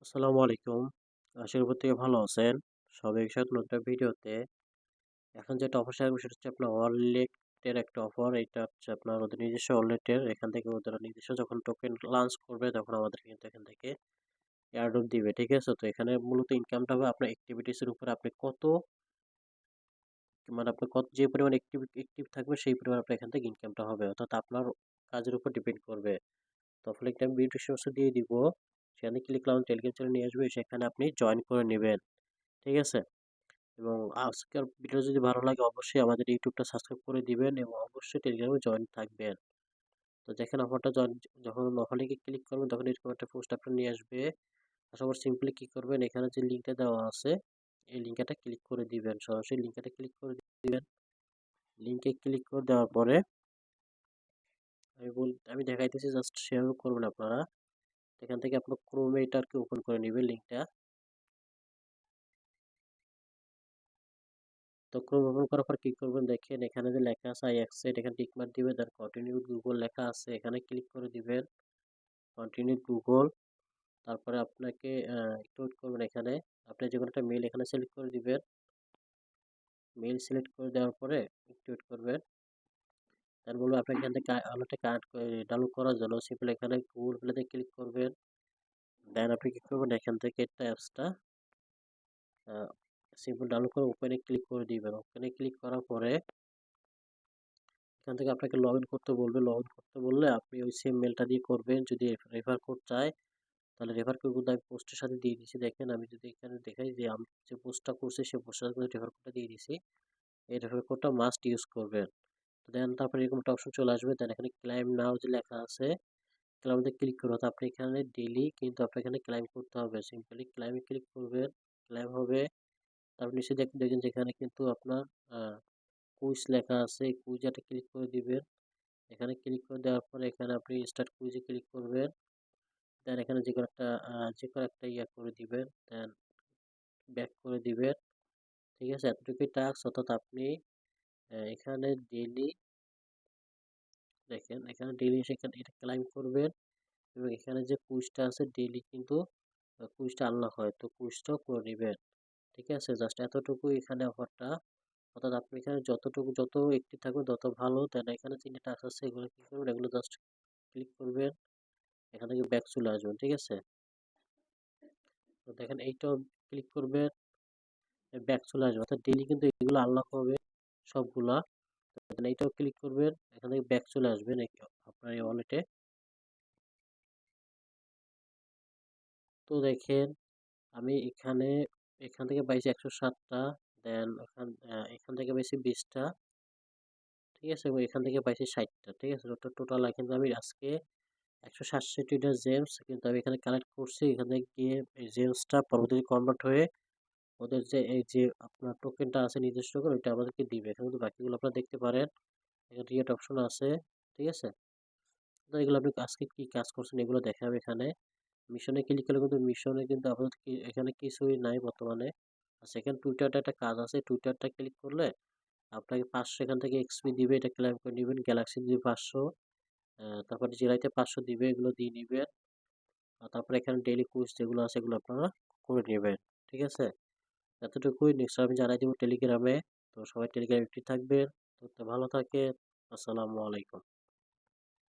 আসসালামু আলাইকুম। আশা করি প্রত্যেকে ভালো আছেন। সবাইকে স্বাগতম নতুন একটা ভিডিওতে। এখন যেটা অফার শেয়ার করব সেটা হচ্ছে আপনার ওয়ালেটের একটা অফার। এটা হচ্ছে আপনার ওদের নিজস্ব ওয়ালেটের। এখান থেকে ওদের নিজস্ব যখন টোকেন লঞ্চ করবে তখন আমাদের কিন্তু এখান থেকে এয়ারড্রপ দিবে। ঠিক আছে? তো এখানে মূলত ইনকামটা হবে আপনার অ্যাক্টিভিটিস এর উপরে আপনি কত মানে আপনি কত যে পরিমাণ অ্যাক্টিভ থাকবে সেই পরিমাণ আপনার এখান থেকে ইনকামটা হবে। অর্থাৎ আপনার কাজের উপর ডিপেন্ড করবে। তো লিংকটা আমি ভিডিও শেষে দিয়ে দিব। সেখানে ক্লিক করলে টেলিগ্রাম চ্যানেলে নিয়ে আসবে। সেখানে আপনি জয়েন করে নিবেন। ঠিক আছে? এবং আজকের ভিডিও যদি ভালো লাগে অবশ্যই আমাদের ইউটিউবটা সাবস্ক্রাইব করে দিবেন এবং অবশ্যই টেলিগ্রামে জয়েন থাকবেন। তো দেখেন অফারটা যখন অফার লিঙ্কে ক্লিক করবেন তখন এরকম একটা পোস্ট আপনার নিয়ে আসবে। আসার পর সিম্পলি কি করবেন এখানে যে লিঙ্কটা দেওয়া আছে এই লিঙ্কটা ক্লিক করে দিবেন। সরাসরি লিঙ্কটা ক্লিক করে দিবেন। লিঙ্কে ক্লিক করে দেওয়ার পরে আমি দেখাইতেছি জাস্ট শেয়ার করবেন আপনারা। এখান থেকে আপনার ক্রোমে এটা আর কি ওপেন করে নেবেন লিঙ্কটা। তো ক্রোম ওপেন করার পর কি করবেন দেখেন এখানে যে লেখা আছে আই অ্যাকসেপ্ট এখানে টিক মার্ক দিবেন দেন কন্টিনিউ উইথ গুগল লেখা আছে এখানে ক্লিক করে দিবেন কন্টিনিউ গুগল। তারপরে আপনাকে একটু ওয়েট করবেন এখানে আপনি যে কোনো একটা মেইল এখানে সিলেক্ট করে দিবেন। মেইল সিলেক্ট করে দেওয়ার পরে একটু ওয়েট করবেন। তার বলবো আপনি এখান থেকে আলোটা কানেক্ট করে ডাউনলোড করার জন্য সিম্পল এখানে গুগল প্লেতে ক্লিক করবেন। দেন আপনি কি করবেন এখান থেকে একটা অ্যাপসটা সিম্পল ডাউনলোড করে ওপেনে ক্লিক করে দিবেন। ওপেনে ক্লিক করার পরে এখান থেকে আপনাকে লগ ইন করতে বলবে। লগ ইন করতে বললে আপনি ওই সেম মেলটা দিয়ে করবেন। যদি রেফার কোড চায় তাহলে রেফার কোড কিন্তু আমি পোস্টের সাথে দিয়ে দিচ্ছি। দেখেন আমি যদি এখানে দেখাই যে আমি যে পোস্টটা করছি সেই পোস্টের সাথে রেফার কোডটা দিয়ে দিছি। এই রেফার কোডটা মাস্ট ইউজ করবেন। তো দেন তারপরে এরকম একটা অপশন চলে আসবে। দেন এখানে ক্লাইম নাও যে লেখা আছে ক্লাইমে ক্লিক করুন। তো আপনি এখানে ডেইলি কিন্তু আপনার এখানে ক্লাইম করতে হবে। সিম্পলি ক্লাইমে ক্লিক করবেন। ক্লাইম হবে। তারপর নিচে দেখবেন যেখানে কিন্তু আপনার কুইজ লেখা আছে এই কুইজটা ক্লিক করে দিবেন। এখানে ক্লিক করে দেওয়ার পরে এখানে আপনি স্টার্ট কুইজে ক্লিক করবেন। দেন এখানে যে কোনো একটা ইয়া করে দিবেন। দেন ব্যাক করে দিবেন। ঠিক আছে? এতটুকুই টাস্ক। অর্থাৎ আপনি এখানে ডেইলি দেখেন এখানে ডেইলি সেখানে এটা ক্লাইম করবেন এবং এখানে যে কুইজটা আছে ডেইলি কিন্তু কুইজটা আনলক হয়। তো কুইজটাও করে নিবেন। ঠিক আছে? জাস্ট এতটুকুই এখানে অফারটা। অর্থাৎ আপনি এখানে যত অ্যাক্টিভ থাকবেন তত ভালো। দেন এখানে ৩ টা টাস্ক আছে এগুলো কি করবেন এগুলো জাস্ট ক্লিক করবেন। এখান থেকে ব্যাক চলে আসবেন। ঠিক আছে? তো দেখেন এইটাও ক্লিক করবেন ব্যাক চলে আসবে। অর্থাৎ ডেইলি কিন্তু এগুলো আনলক হবে সবগুলা। দেন এইটাও ক্লিক করবেন। এখান থেকে ব্যাক চলে আসবেন আপনার এই ওয়ালেটে। তো দেখেন আমি এখান থেকে পাইছি ১০৭ টা। দেন এখান থেকে পাইছি ২০ টা। ঠিক আছে? এবং এখান থেকে পাইছি ৬০ টা। ঠিক আছে? টোটাল কিন্তু আমি আজকে ১৬৭ টা জেমস কিন্তু আমি এখানে কালেক্ট করছি। এখানে গিয়ে এই জেমসটা পরবর্তীতে কনভার্ট হয়ে ওদের যে এই যে আপনার টোকেনটা আছে নিজস্ব টোকেন ওইটা আমাদেরকে দিবে। এখানে কিন্তু বাকিগুলো আপনারা দেখতে পারেন। এখানে রিয়েট অপশন আছে। ঠিক আছে? তো এগুলো আপনি আজকে কি কাজ করছেন এগুলো দেখাবে এখানে। মিশনে ক্লিক করলে কিন্তু মিশনে কিন্তু আপাতত এখানে কিছুই নাই বর্তমানে। সেকেন্ড টুইটারটা একটা কাজ আছে। টুইটারটা ক্লিক করলে আপনাকে ৫০০ এখান থেকে এক্সপি দিবে। এটা ক্লেম করে নিবেন। গ্যালাক্সি দিবে ৫০০। তারপরে জিরাইতে ৫০০ দিবে। এগুলো দিয়ে নিবেন। তারপরে এখানে ডেইলি কুইজ যেগুলো আছে এগুলো আপনারা করে নেবেন। ঠিক আছে? এতটুকুই নেক্সট আমি জানাই দিব টেলিগ্রামে। তো সবাই টেলিগ্রামে অ্যাক্টিভ থাকবেন। তো ভালো থাকেন। আসসালামু আলাইকুম।